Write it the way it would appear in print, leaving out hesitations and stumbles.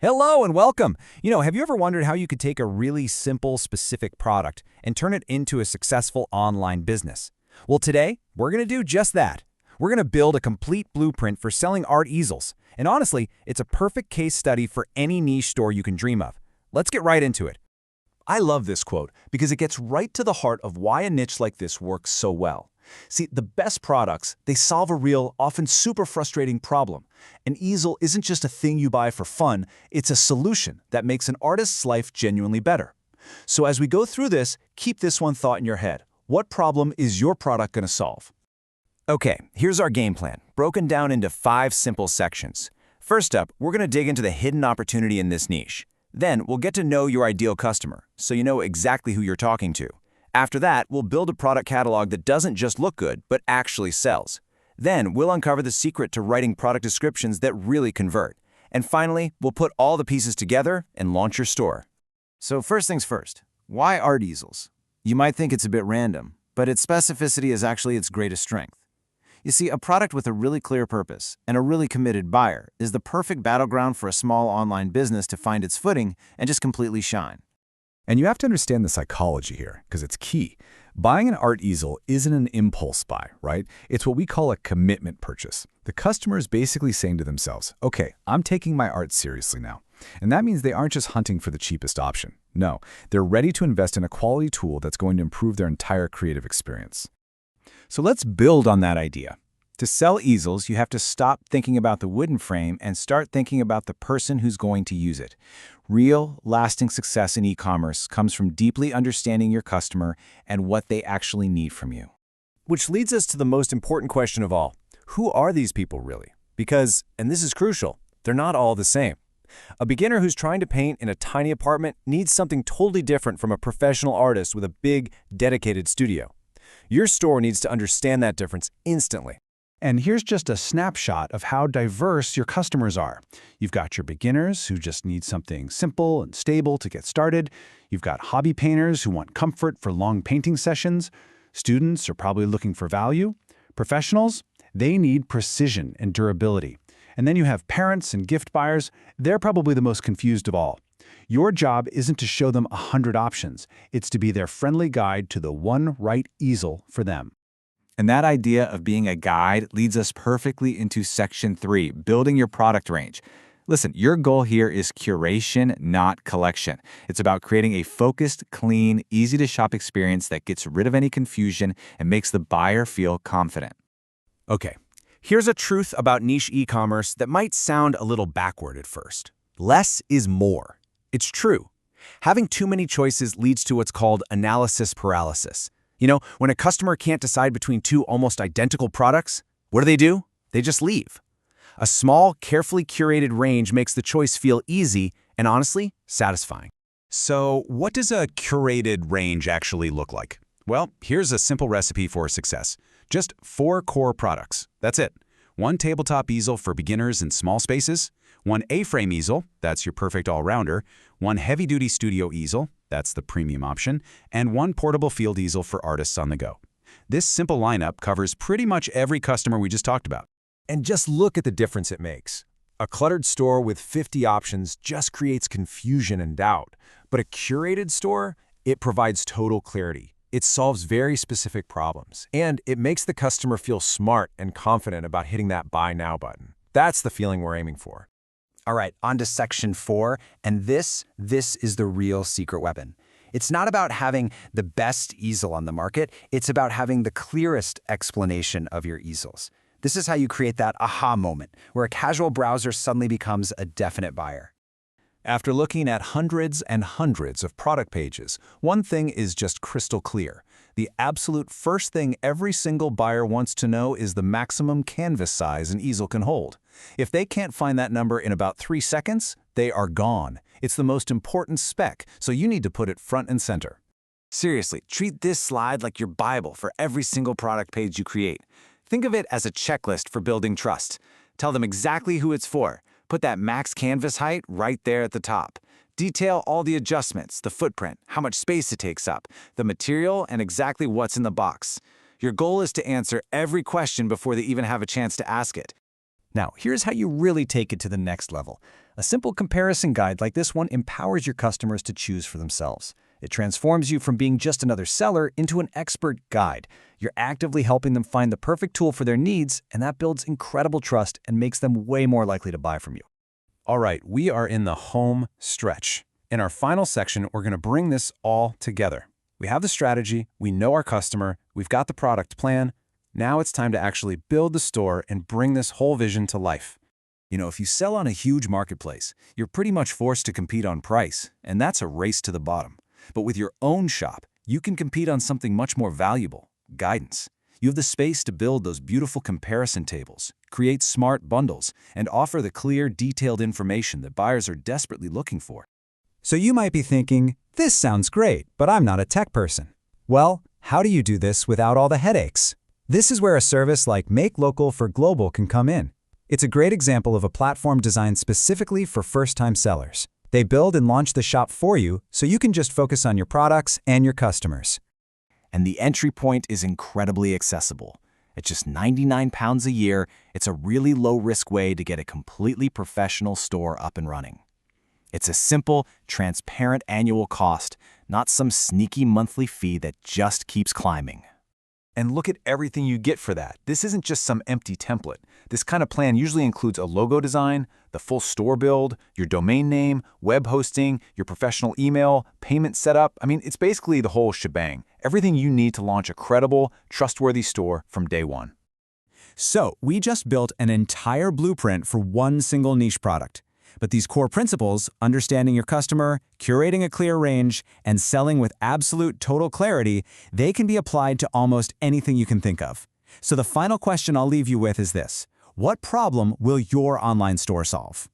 Hello and welcome. Have you ever wondered how you could take a really simple, specific product and turn it into a successful online business? Well, today, we're going to do just that. We're going to build a complete blueprint for selling art easels. And honestly, it's a perfect case study for any niche store you can dream of. Let's get right into it. I love this quote because it gets right to the heart of why a niche like this works so well. See, the best products, they solve a real, often super frustrating problem. An easel isn't just a thing you buy for fun, it's a solution that makes an artist's life genuinely better. So as we go through this, keep this one thought in your head. What problem is your product going to solve? Okay, here's our game plan, broken down into 5 simple sections. First up, we're going to dig into the hidden opportunity in this niche. Then we'll get to know your ideal customer, so you know exactly who you're talking to. After that, we'll build a product catalog that doesn't just look good, but actually sells. Then we'll uncover the secret to writing product descriptions that really convert. And finally, we'll put all the pieces together and launch your store. So first things first, why art easels? You might think it's a bit random, but its specificity is actually its greatest strength. You see, a product with a really clear purpose and a really committed buyer is the perfect battleground for a small online business to find its footing and just completely shine. And you have to understand the psychology here, because it's key. Buying an art easel isn't an impulse buy, right? It's what we call a commitment purchase. The customer is basically saying to themselves, okay, I'm taking my art seriously now. And that means they aren't just hunting for the cheapest option. No, they're ready to invest in a quality tool that's going to improve their entire creative experience. So let's build on that idea. To sell easels, you have to stop thinking about the wooden frame and start thinking about the person who's going to use it. Real, lasting success in e-commerce comes from deeply understanding your customer and what they actually need from you. Which leads us to the most important question of all. Who are these people really? Because, and this is crucial, they're not all the same. A beginner who's trying to paint in a tiny apartment needs something totally different from a professional artist with a big, dedicated studio. Your store needs to understand that difference instantly. And here's just a snapshot of how diverse your customers are. You've got your beginners who just need something simple and stable to get started. You've got hobby painters who want comfort for long painting sessions. Students are probably looking for value. Professionals, they need precision and durability. And then you have parents and gift buyers. They're probably the most confused of all. Your job isn't to show them 100 options. It's to be their friendly guide to the one right easel for them. And that idea of being a guide leads us perfectly into Section 3, building your product range. Listen, your goal here is curation, not collection. It's about creating a focused, clean, easy-to-shop experience that gets rid of any confusion and makes the buyer feel confident. Okay, here's a truth about niche e-commerce that might sound a little backward at first. Less is more. It's true. Having too many choices leads to what's called analysis paralysis. When a customer can't decide between 2 almost identical products, what do? They just leave. A small, carefully curated range makes the choice feel easy and, honestly, satisfying. So what does a curated range actually look like? Well, here's a simple recipe for success. Just 4 core products. That's it. 1 tabletop easel for beginners in small spaces, 1 A-frame easel, that's your perfect all-rounder, 1 heavy-duty studio easel, that's the premium option, and 1 portable field easel for artists on the go. This simple lineup covers pretty much every customer we just talked about. And just look at the difference it makes. A cluttered store with 50 options just creates confusion and doubt. But a curated store, it provides total clarity. It solves very specific problems. And it makes the customer feel smart and confident about hitting that Buy Now button. That's the feeling we're aiming for. All right, on to Section 4, and this is the real secret weapon. It's not about having the best easel on the market, it's about having the clearest explanation of your easels. This is how you create that aha moment, where a casual browser suddenly becomes a definite buyer. After looking at hundreds and hundreds of product pages, one thing is just crystal clear. The absolute first thing every single buyer wants to know is the maximum canvas size an easel can hold. If they can't find that number in about 3 seconds, they are gone. It's the most important spec, so you need to put it front and center. Seriously, treat this slide like your Bible for every single product page you create. Think of it as a checklist for building trust. Tell them exactly who it's for. Put that max canvas height right there at the top. Detail all the adjustments, the footprint, how much space it takes up, the material, and exactly what's in the box. Your goal is to answer every question before they even have a chance to ask it. Now, here's how you really take it to the next level. A simple comparison guide like this one empowers your customers to choose for themselves. It transforms you from being just another seller into an expert guide. You're actively helping them find the perfect tool for their needs, and that builds incredible trust and makes them way more likely to buy from you. All right, we are in the home stretch. In our final section, we're going to bring this all together. We have the strategy, we know our customer, we've got the product plan. Now it's time to actually build the store and bring this whole vision to life. You know, if you sell on a huge marketplace, you're pretty much forced to compete on price, and that's a race to the bottom. But with your own shop, you can compete on something much more valuable: guidance. You have the space to build those beautiful comparison tables, create smart bundles, and offer the clear, detailed information that buyers are desperately looking for. So you might be thinking, this sounds great, but I'm not a tech person. Well, how do you do this without all the headaches? This is where a service like Make Local for Global can come in. It's a great example of a platform designed specifically for first-time sellers. They build and launch the shop for you, so you can just focus on your products and your customers. And the entry point is incredibly accessible. At just £99 a year, it's a really low-risk way to get a completely professional store up and running. It's a simple, transparent annual cost, not some sneaky monthly fee that just keeps climbing. And look at everything you get for that. This isn't just some empty template. This kind of plan usually includes a logo design, the full store build, your domain name, web hosting, your professional email, payment setup. I mean, it's basically the whole shebang. Everything you need to launch a credible, trustworthy store from day one. So, we just built an entire blueprint for one single niche product. But these core principles, understanding your customer, curating a clear range, and selling with absolute total clarity, they can be applied to almost anything you can think of. So the final question I'll leave you with is this: what problem will your online store solve?